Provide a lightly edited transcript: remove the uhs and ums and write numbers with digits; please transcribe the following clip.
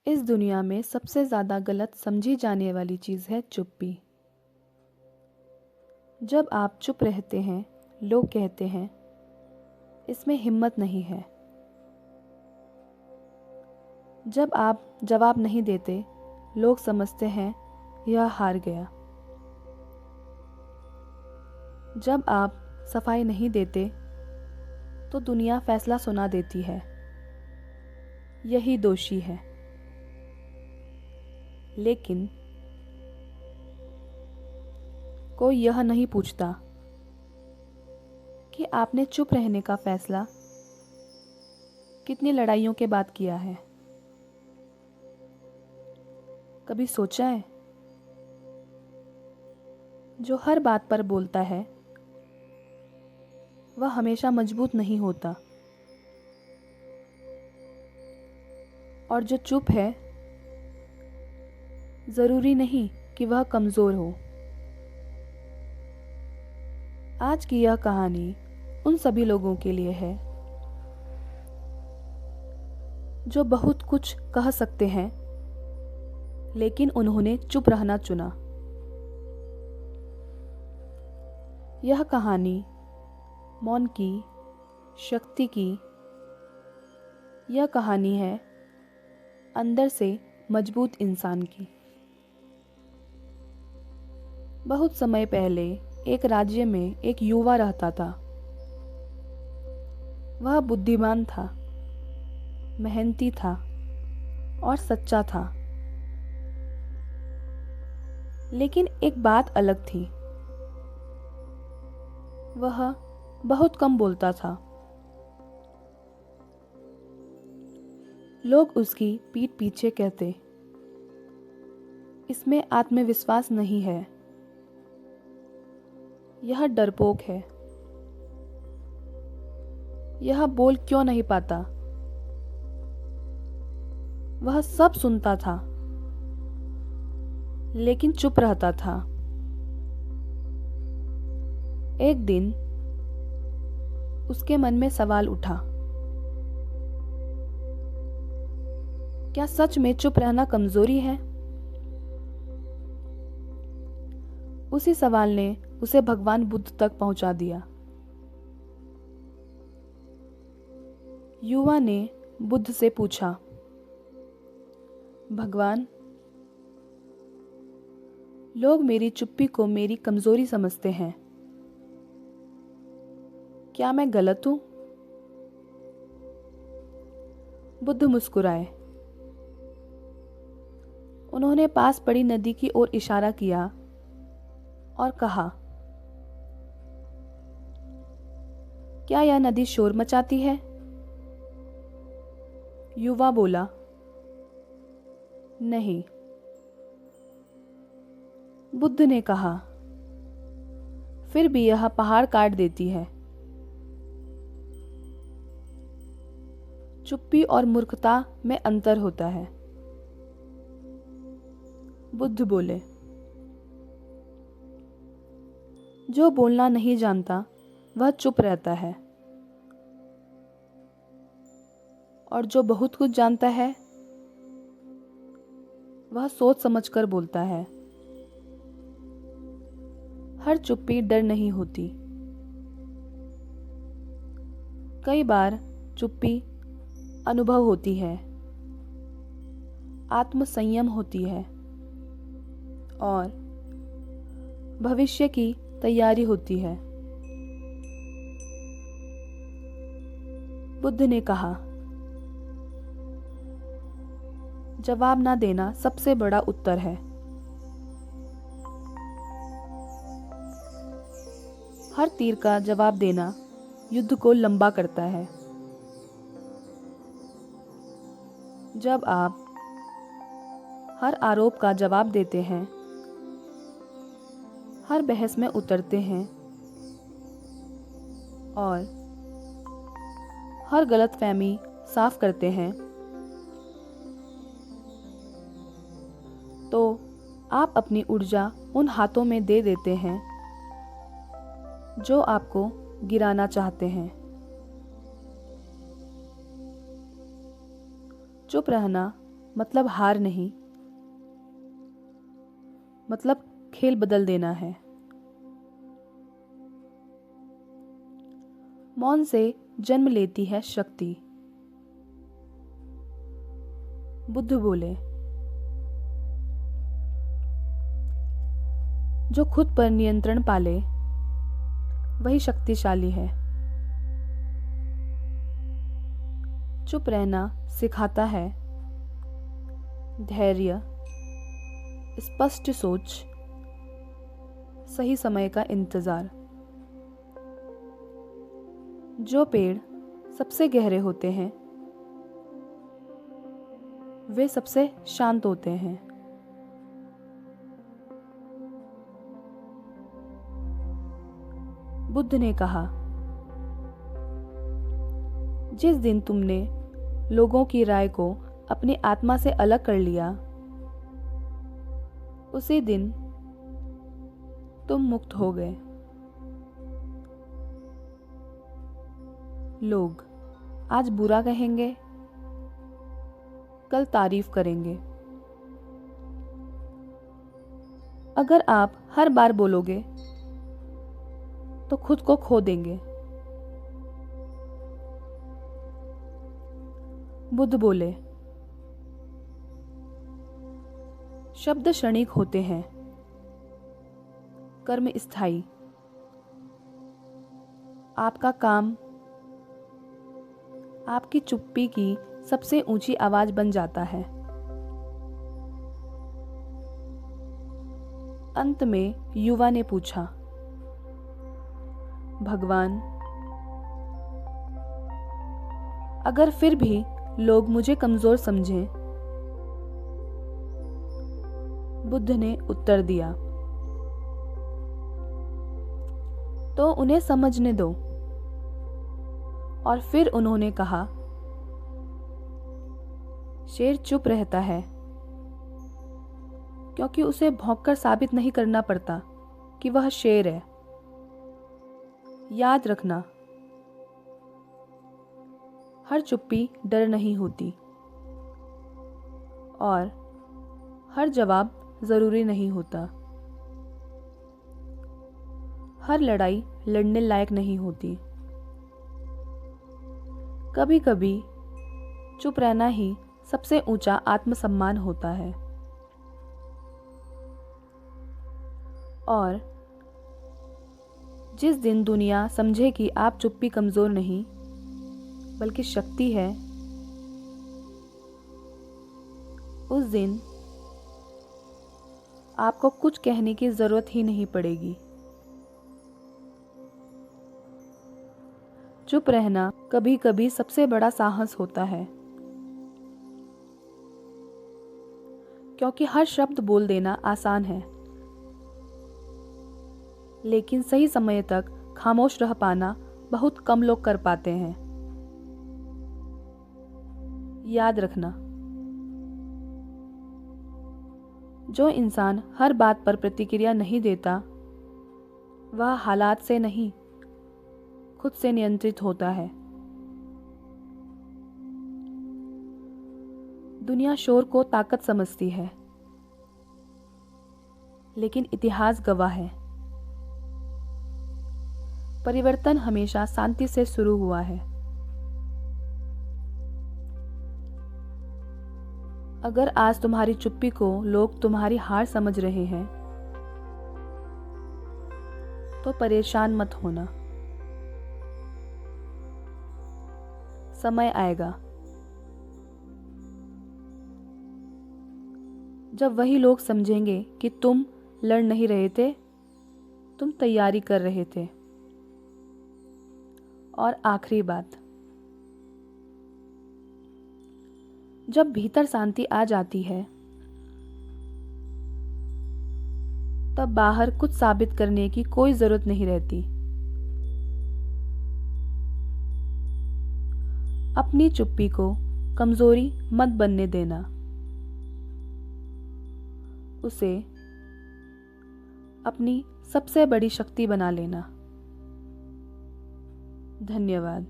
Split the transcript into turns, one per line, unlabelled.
इस दुनिया में सबसे ज़्यादा गलत समझी जाने वाली चीज़ है चुप्पी। जब आप चुप रहते हैं, लोग कहते हैं, इसमें हिम्मत नहीं है। जब आप जवाब नहीं देते, लोग समझते हैं, यह हार गया। जब आप सफाई नहीं देते, तो दुनिया फैसला सुना देती है, यही दोषी है। लेकिन कोई यह नहीं पूछता कि आपने चुप रहने का फैसला कितनी लड़ाइयों के बाद किया है। कभी सोचा है, जो हर बात पर बोलता है वह हमेशा मजबूत नहीं होता, और जो चुप है ज़रूरी नहीं कि वह कमज़ोर हो। आज की यह कहानी उन सभी लोगों के लिए है जो बहुत कुछ कह सकते हैं, लेकिन उन्होंने चुप रहना चुना। यह कहानी मौन की, शक्ति की। यह कहानी है अंदर से मजबूत इंसान की। बहुत समय पहले एक राज्य में एक युवा रहता था। वह बुद्धिमान था, मेहनती था और सच्चा था। लेकिन एक बात अलग थी, वह बहुत कम बोलता था। लोग उसकी पीठ पीछे कहते, इसमें आत्मविश्वास नहीं है, यह डरपोक है, यह बोल क्यों नहीं पाता। वह सब सुनता था, लेकिन चुप रहता था। एक दिन उसके मन में सवाल उठा, क्या सच में चुप रहना कमजोरी है? उसी सवाल ने उसे भगवान बुद्ध तक पहुंचा दिया। युवा ने बुद्ध से पूछा, भगवान, लोग मेरी चुप्पी को मेरी कमजोरी समझते हैं, क्या मैं गलत हूं? बुद्ध मुस्कुराए। उन्होंने पास पड़ी नदी की ओर इशारा किया और कहा, क्या यह नदी शोर मचाती है? युवा बोला, नहीं। बुद्ध ने कहा, फिर भी यह पहाड़ काट देती है। चुप्पी और मूर्खता में अंतर होता है। बुद्ध बोले, जो बोलना नहीं जानता वह चुप रहता है, और जो बहुत कुछ जानता है वह सोच समझकर बोलता है। हर चुप्पी डर नहीं होती। कई बार चुप्पी अनुभव होती है, आत्मसंयम होती है और भविष्य की तैयारी होती है। बुद्ध ने कहा, जवाब ना देना सबसे बड़ा उत्तर है। हर तीर का जवाब देना युद्ध को लंबा करता है। जब आप हर आरोप का जवाब देते हैं, हर बहस में उतरते हैं और हर गलतफहमी साफ करते हैं, तो आप अपनी ऊर्जा उन हाथों में दे देते हैं जो आपको गिराना चाहते हैं। चुप रहना मतलब हार नहीं, मतलब खेल बदल देना है। मौन से जन्म लेती है शक्ति। बुद्ध बोले, जो खुद पर नियंत्रण पाले वही शक्तिशाली है। चुप रहना सिखाता है धैर्य, स्पष्ट सोच, सही समय का इंतजार। जो पेड़ सबसे गहरे होते हैं वे सबसे शांत होते हैं। बुद्ध ने कहा, जिस दिन तुमने लोगों की राय को अपनी आत्मा से अलग कर लिया, उसी दिन तुम मुक्त हो गए। लोग आज बुरा कहेंगे, कल तारीफ करेंगे। अगर आप हर बार बोलोगे तो खुद को खो देंगे। बुद्ध बोले, शब्द क्षणिक होते हैं, कर्म स्थायी। आपका काम आपकी चुप्पी की सबसे ऊंची आवाज बन जाता है। अंत में युवा ने पूछा, भगवान, अगर फिर भी लोग मुझे कमजोर समझें? बुद्ध ने उत्तर दिया, तो उन्हें समझने दो। और फिर उन्होंने कहा, शेर चुप रहता है क्योंकि उसे भौंककर साबित नहीं करना पड़ता कि वह शेर है। याद रखना, हर चुप्पी डर नहीं होती और हर जवाब जरूरी नहीं होता। हर लड़ाई लड़ने लायक नहीं होती। कभी कभी चुप रहना ही सबसे ऊंचा आत्मसम्मान होता है। और जिस दिन दुनिया समझे कि आप चुप्पी कमजोर नहीं बल्कि शक्ति है, उस दिन आपको कुछ कहने की जरूरत ही नहीं पड़ेगी। चुप रहना कभी कभी सबसे बड़ा साहस होता है, क्योंकि हर शब्द बोल देना आसान है, लेकिन सही समय तक खामोश रह पाना बहुत कम लोग कर पाते हैं। याद रखना, जो इंसान हर बात पर प्रतिक्रिया नहीं देता, वह हालात से नहीं, खुद से नियंत्रित होता है। दुनिया शोर को ताकत समझती है, लेकिन इतिहास गवाह है, परिवर्तन हमेशा शांति से शुरू हुआ है। अगर आज तुम्हारी चुप्पी को लोग तुम्हारी हार समझ रहे हैं, तो परेशान मत होना। समय आएगा जब वही लोग समझेंगे कि तुम लड़ नहीं रहे थे, तुम तैयारी कर रहे थे। और आखिरी बात, जब भीतर शांति आ जाती है, तब बाहर कुछ साबित करने की कोई जरूरत नहीं रहती। अपनी चुप्पी को कमजोरी मत बनने देना, उसे अपनी सबसे बड़ी शक्ति बना लेना। धन्यवाद।